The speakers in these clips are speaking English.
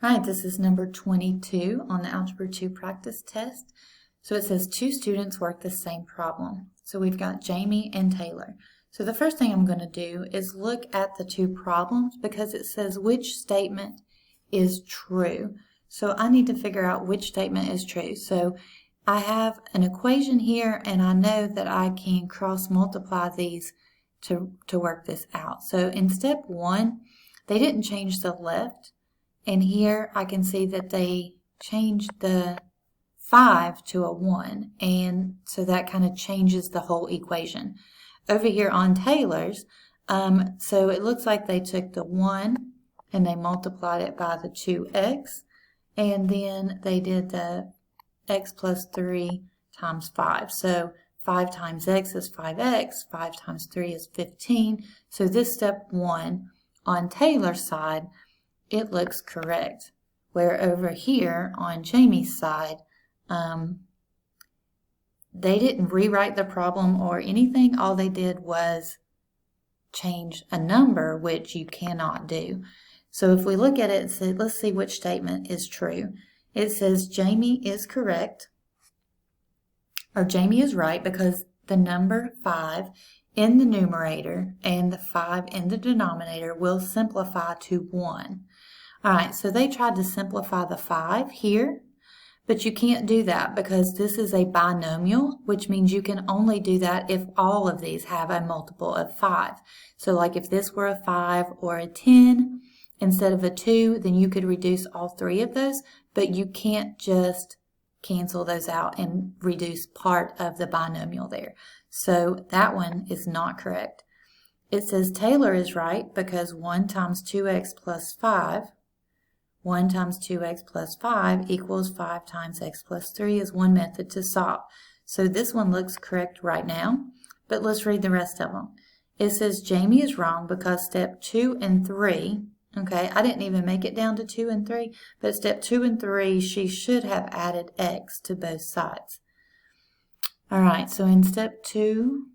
All right, this is number 22 on the Algebra 2 practice test. So it says two students work the same problem. So we've got Jamie and Taylor. So the first thing I'm going to do is look at the two problems because it says which statement is true. So I need to figure out which statement is true. So I have an equation here and I know that I can cross multiply these to work this out. So in step 1, they didn't change the left. And here I can see that they changed the 5 to a 1, and so that kind of changes the whole equation. Over here on Taylor's, so it looks like they took the 1 and they multiplied it by the 2x, and then they did the x plus 3 times 5. So 5 times x is 5x, 5 times 3 is 15. So this step 1 on Taylor's side, it looks correct. Where over here on Jamie's side, they didn't rewrite the problem or anything. All they did was change a number, which you cannot do. So if we look at it and say, let's see which statement is true. It says Jamie is correct, or Jamie is right, because the number 5 in the numerator and the 5 in the denominator will simplify to 1. All right, so they tried to simplify the 5 here, but you can't do that because this is a binomial, which means you can only do that if all of these have a multiple of 5. So like if this were a 5 or a 10 instead of a 2, then you could reduce all 3 of those, but you can't just cancel those out and reduce part of the binomial there. So that one is not correct. It says Taylor is right because 1 times 2x plus 5, 1 times 2x plus 5 equals 5 times x plus 3 is one method to solve. So this one looks correct right now, but let's read the rest of them. It says Jamie is wrong because step 2 and 3, okay, I didn't even make it down to 2 and 3, but step 2 and 3, she should have added x to both sides. All right, so in step 2,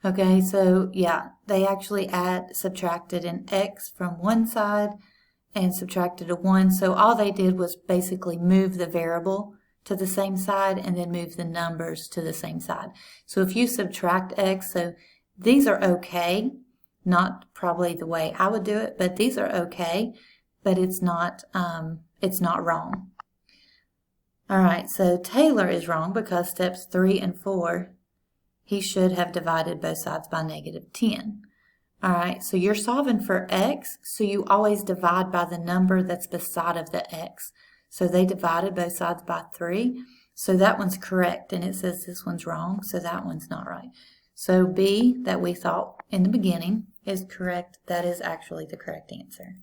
okay, so yeah, they actually subtracted an x from one side and subtracted a 1. So all they did was basically move the variable to the same side and then move the numbers to the same side. So if you subtract x, so these are okay, not probably the way I would do it, but these are okay, but it's not wrong. All right, so Taylor is wrong because steps 3 and 4, he should have divided both sides by -10. All right, so you're solving for x, so you always divide by the number that's beside of the x. So they divided both sides by 3, so that one's correct, and it says this one's wrong, so that one's not right. So B, that we thought in the beginning, is correct. That is actually the correct answer.